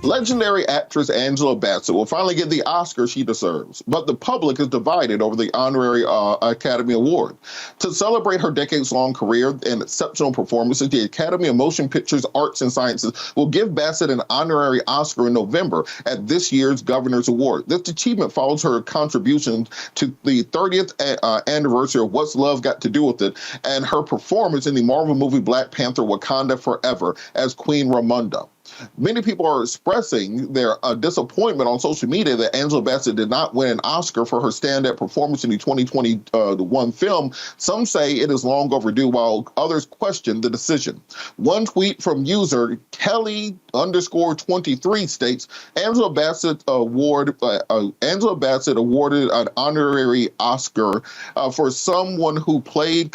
Legendary actress Angela Bassett will finally get the Oscar she deserves, but the public is divided over the Honorary Academy Award. To celebrate her decades-long career and exceptional performances, the Academy of Motion Pictures, Arts, and Sciences will give Bassett an honorary Oscar in November at this year's Governor's Award. This achievement follows her contribution to the 30th anniversary of What's Love Got to Do with It and her performance in the Marvel movie Black Panther: Wakanda Forever as Queen Ramonda. Many people are expressing their disappointment on social media that Angela Bassett did not win an Oscar for her stand-up performance in the 2021 film. Some say it is long overdue, while others question the decision. One tweet from user Kelly_23 states, Angela Bassett awarded an honorary Oscar for someone who played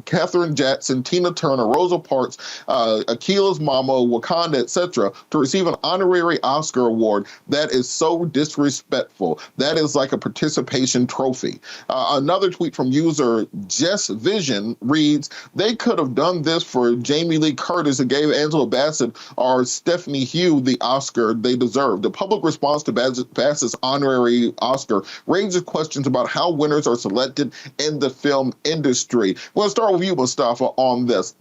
Katherine Jackson, Tina Turner, Rosa Parks, Akeelah's Momma, Wakanda, etc., to receive an honorary Oscar award. That is so disrespectful. That is like a participation trophy. Another tweet from user Jess Vision reads, they could have done this for Jamie Lee Curtis and gave Angela Bassett or Stephanie Hugh the Oscar they deserve. The public response to Bassett's honorary Oscar raises questions about how winners are selected in the film industry. We'll start with you, Mustafa, on this.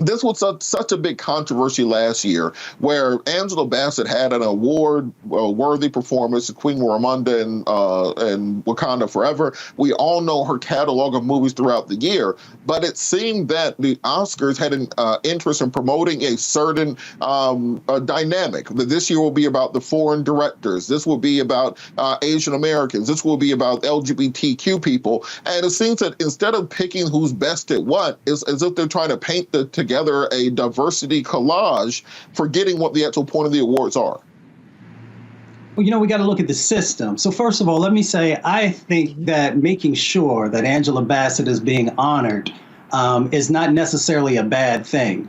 This was such a big controversy last year where Angela Bassett had an award-worthy performance, Queen Ramonda and Wakanda Forever. We all know her catalog of movies throughout the year, but it seemed that the Oscars had an interest in promoting a certain dynamic. This year will be about the foreign directors. This will be about Asian Americans. This will be about LGBTQ people. And it seems that instead of picking who's best at what, it's as if they're trying to paint together a diversity collage, forgetting what the actual point of the awards are. Well, we got to look at the system. So first of all, let me say, I think that making sure that Angela Bassett is being honored is not necessarily a bad thing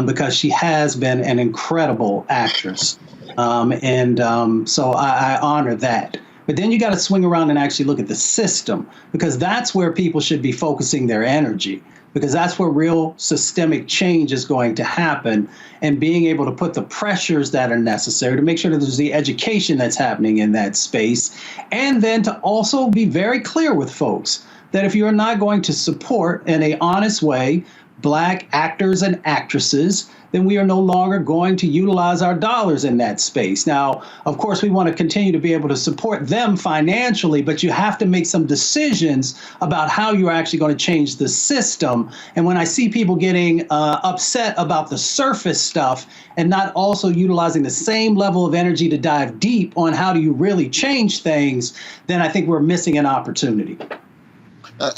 because she has been an incredible actress. So I honor that. But then you got to swing around and actually look at the system, because that's where people should be focusing their energy, because that's where real systemic change is going to happen, and being able to put the pressures that are necessary to make sure that there's the education that's happening in that space. And then to also be very clear with folks that if you're not going to support in an honest way Black actors and actresses, then we are no longer going to utilize our dollars in that space. Now, of course, we want to continue to be able to support them financially, but you have to make some decisions about how you're actually going to change the system. And when I see people getting upset about the surface stuff and not also utilizing the same level of energy to dive deep on how do you really change things, then I think we're missing an opportunity.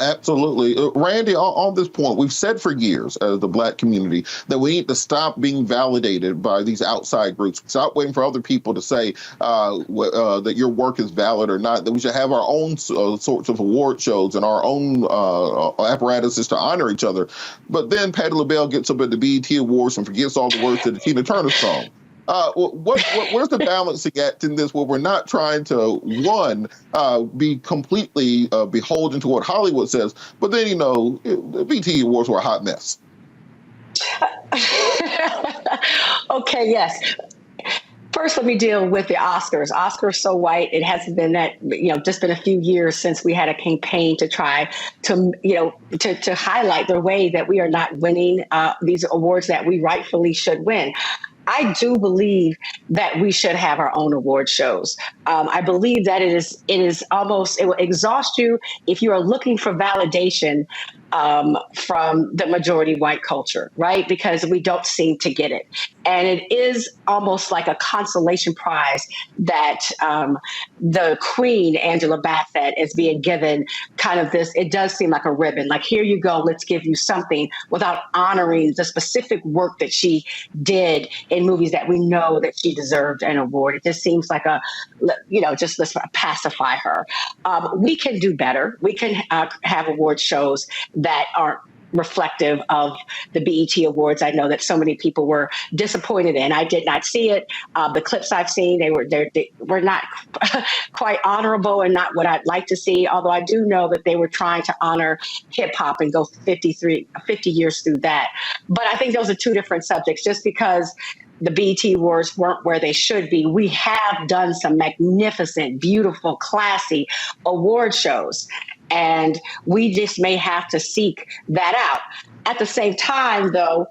Absolutely. Randy, on this point, we've said for years as the Black community that we need to stop being validated by these outside groups. Stop waiting for other people to say that your work is valid or not, that we should have our own sorts of award shows and our own apparatuses to honor each other. But then Patti LaBelle gets up at the BET Awards and forgets all the words to the Tina Turner song. Where's the balancing act in this where we're not trying to, one, be completely beholden to what Hollywood says, but then, the BET Awards were a hot mess. Okay, yes. First, let me deal with the Oscars. Oscars so white. It hasn't been that, just been a few years since we had a campaign to try to, to highlight the way that we are not winning these awards that we rightfully should win. I do believe that we should have our own award shows. I believe that it will exhaust you if you are looking for validation from the majority white culture, right? Because we don't seem to get it. And it is almost like a consolation prize that the Queen, Angela Bassett, is being given kind of this, it does seem like a ribbon, like, here you go, let's give you something, without honoring the specific work that she did in movies that we know that she deserved an award. It just seems like just let's pacify her. We can do better. We can have award shows that aren't reflective of the BET Awards. I know that so many people were disappointed in. I did not see it. The clips I've seen, they were not quite honorable and not what I'd like to see. Although I do know that they were trying to honor hip hop and go 50 years through that. But I think those are two different subjects. Just because the BET Awards weren't where they should be. We have done some magnificent, beautiful, classy award shows, and we just may have to seek that out. At the same time, though,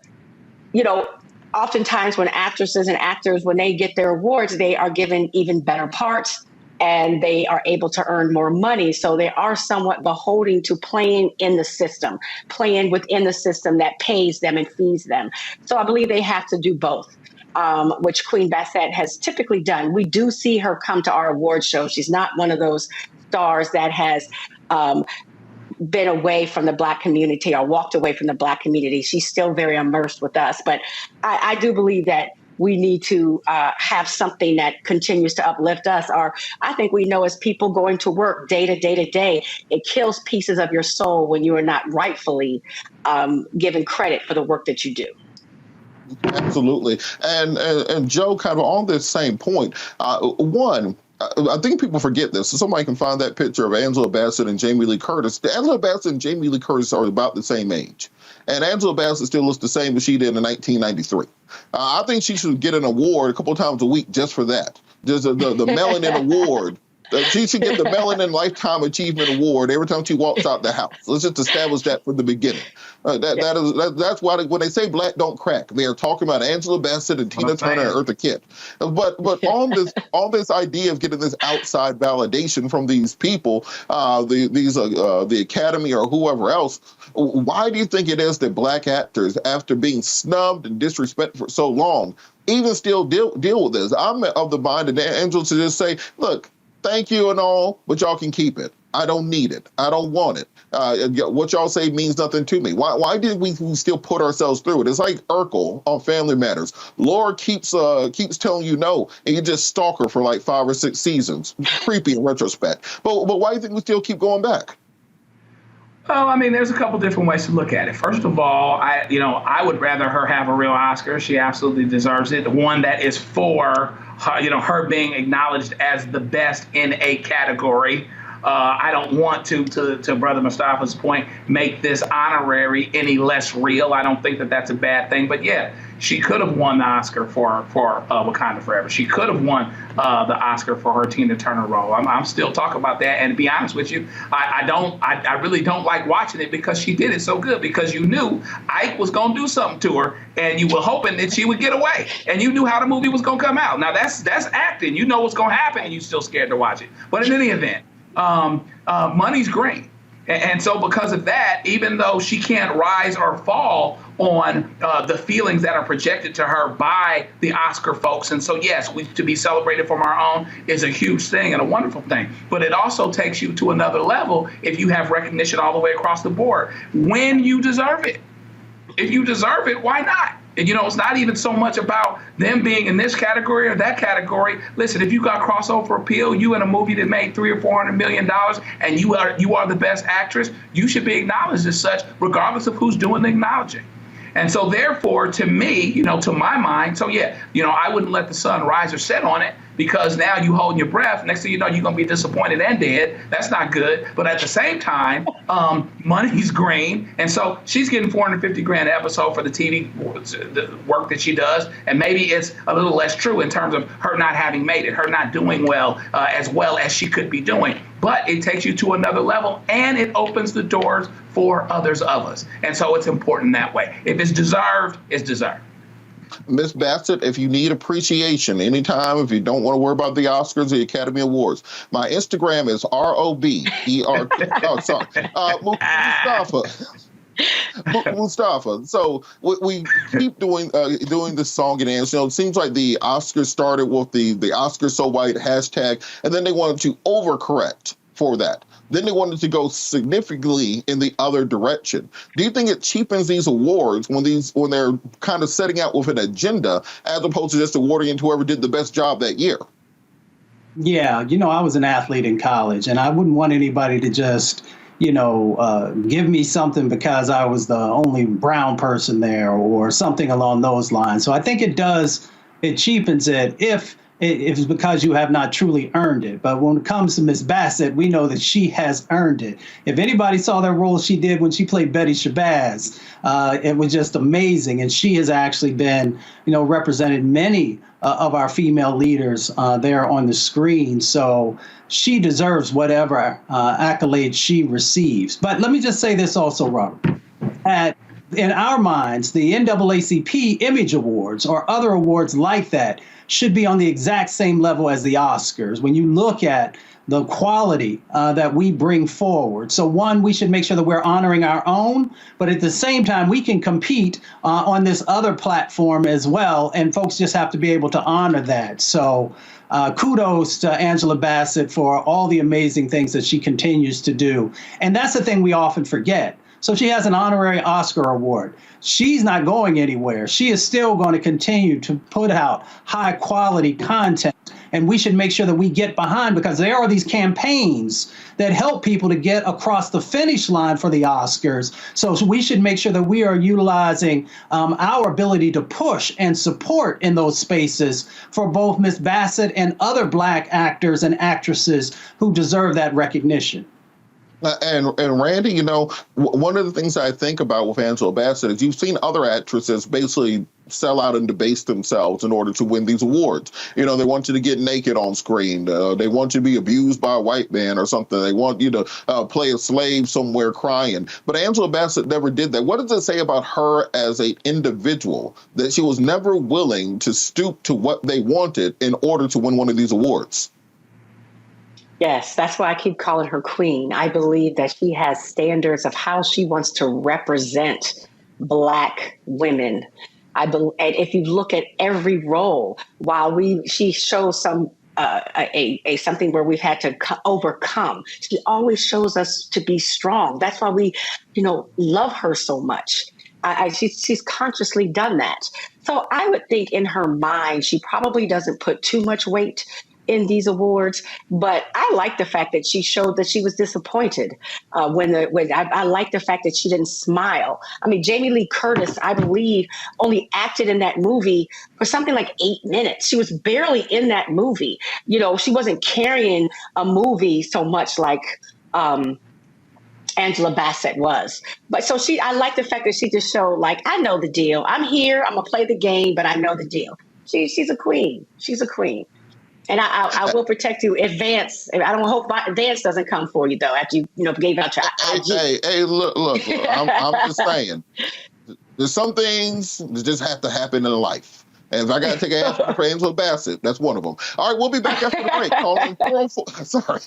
oftentimes when actresses and actors, when they get their awards, they are given even better parts and they are able to earn more money. So they are somewhat beholden to playing in the system, playing within the system that pays them and feeds them. So I believe they have to do both. Which Queen Bassett has typically done. We do see her come to our award show. She's not one of those stars that has been away from the Black community or walked away from the Black community. She's still very immersed with us. But I do believe that we need to have something that continues to uplift us. Or I think we know as people going to work day to day to day, it kills pieces of your soul when you are not rightfully given credit for the work that you do. Absolutely. And Joe, kind of on this same point, I think people forget this. So somebody can find that picture of Angela Bassett and Jamie Lee Curtis. Angela Bassett and Jamie Lee Curtis are about the same age. And Angela Bassett still looks the same as she did in 1993. I think she should get an award a couple of times a week just for that. Just the Melanin Award. She should get the Melanin Lifetime Achievement Award every time she walks out the house. Let's just establish that from the beginning. That's why when they say black don't crack, they are talking about Angela Bassett and Tina Turner and Eartha Kitt. But on this idea of getting this outside validation from these people, the Academy or whoever else, why do you think it is that black actors, after being snubbed and disrespected for so long, even still deal with this? I'm of the mind that Angela should just say, look, thank you and all, but y'all can keep it. I don't need it. I don't want it. What y'all say means nothing to me. Why did we still put ourselves through it? It's like Urkel on Family Matters. Laura keeps telling you no, and you just stalk her for like 5 or 6 seasons. Creepy in retrospect. But why do you think we still keep going back? Well, I mean, there's a couple different ways to look at it. First of all, I would rather her have a real Oscar. She absolutely deserves it. The one that is for her, her being acknowledged as the best in a category. I don't want to Brother Mustafa's point, make this honorary any less real. I don't think that that's a bad thing. But yeah, she could have won the Oscar for Wakanda Forever. She could have won the Oscar for her Tina Turner role. I'm still talking about that. And to be honest with you, I really don't like watching it because she did it so good. Because you knew Ike was going to do something to her, and you were hoping that she would get away. And you knew how the movie was going to come out. Now that's acting. You know what's going to happen, and you're still scared to watch it. But in any event, money's green. And so because of that, even though she can't rise or fall on the feelings that are projected to her by the Oscar folks. And so, yes, to be celebrated from our own is a huge thing and a wonderful thing. But it also takes you to another level if you have recognition all the way across the board when you deserve it. If you deserve it, why not? And, it's not even so much about them being in this category or that category. Listen, if you got crossover appeal, you in a movie that made $300 or $400 million, and you are the best actress, you should be acknowledged as such, regardless of who's doing the acknowledging. And so, therefore, to me, to my mind, so yeah, I wouldn't let the sun rise or set on it, because now you holding your breath. Next thing you know, you're going to be disappointed and dead. That's not good. But at the same time, money's green. And so she's getting $450,000 an episode for the TV the work that she does. And maybe it's a little less true in terms of her not having made it, her not doing well as she could be doing. But it takes you to another level, and it opens the doors for others of us. And so it's important that way. If it's deserved, it's deserved. Miss Bassett, if you need appreciation anytime, if you don't want to worry about the Oscars, the Academy Awards, my Instagram is ROBER. Oh, sorry. Mustafa. So we keep doing this song and dance. It seems like the Oscars started with the Oscars so white hashtag, and then they wanted to overcorrect for that. Then they wanted to go significantly in the other direction. Do you think it cheapens these awards when they're kind of setting out with an agenda as opposed to just awarding it to whoever did the best job that year? Yeah, I was an athlete in college, and I wouldn't want anybody to just, give me something because I was the only brown person there or something along those lines. So I think it cheapens it if it is because you have not truly earned it. But when it comes to Miss Bassett, we know that she has earned it. If anybody saw that role she did when she played Betty Shabazz, it was just amazing. And she has actually been, represented many of our female leaders there on the screen. So she deserves whatever accolades she receives. But let me just say this also, Robert. In our minds, the NAACP Image Awards or other awards like that should be on the exact same level as the Oscars when you look at the quality that we bring forward. So one, we should make sure that we're honoring our own, but at the same time, we can compete on this other platform as well, and folks just have to be able to honor that. So kudos to Angela Bassett for all the amazing things that she continues to do. And that's the thing we often forget. So she has an honorary Oscar award. She's not going anywhere. She is still going to continue to put out high quality content. And we should make sure that we get behind, because there are these campaigns that help people to get across the finish line for the Oscars. So we should make sure that we are utilizing our ability to push and support in those spaces for both Miss Bassett and other Black actors and actresses who deserve that recognition. And Randy, one of the things I think about with Angela Bassett is you've seen other actresses basically sell out and debase themselves in order to win these awards. They want you to get naked on screen. They want you to be abused by a white man or something. They want you to play a slave somewhere crying. But Angela Bassett never did that. What does it say about her as an individual that she was never willing to stoop to what they wanted in order to win one of these awards? Yes, that's why I keep calling her queen. I believe that she has standards of how she wants to represent Black women. And if you look at every role, while she shows some something where we've had to overcome, she always shows us to be strong. That's why we, love her so much. She's consciously done that. So I would think in her mind, she probably doesn't put too much weight in these awards, but I like the fact that she showed that she was disappointed I like the fact that she didn't smile. I mean, Jamie Lee Curtis, I believe, only acted in that movie for something like 8 minutes. She was barely in that movie. She wasn't carrying a movie so much like Angela Bassett was. But so I like the fact that she just showed, like, I know the deal. I'm here. I'm gonna play the game, but I know the deal. She's a queen. She's a queen. And I will protect you if Vance. I don't hope Vance doesn't come for you though after you gave out your IG. Hey, look. I'm just saying. There's some things that just have to happen in life. And if I got to take an aspirin for Angela Bassett, that's one of them. All right, we'll be back after the break. Sorry.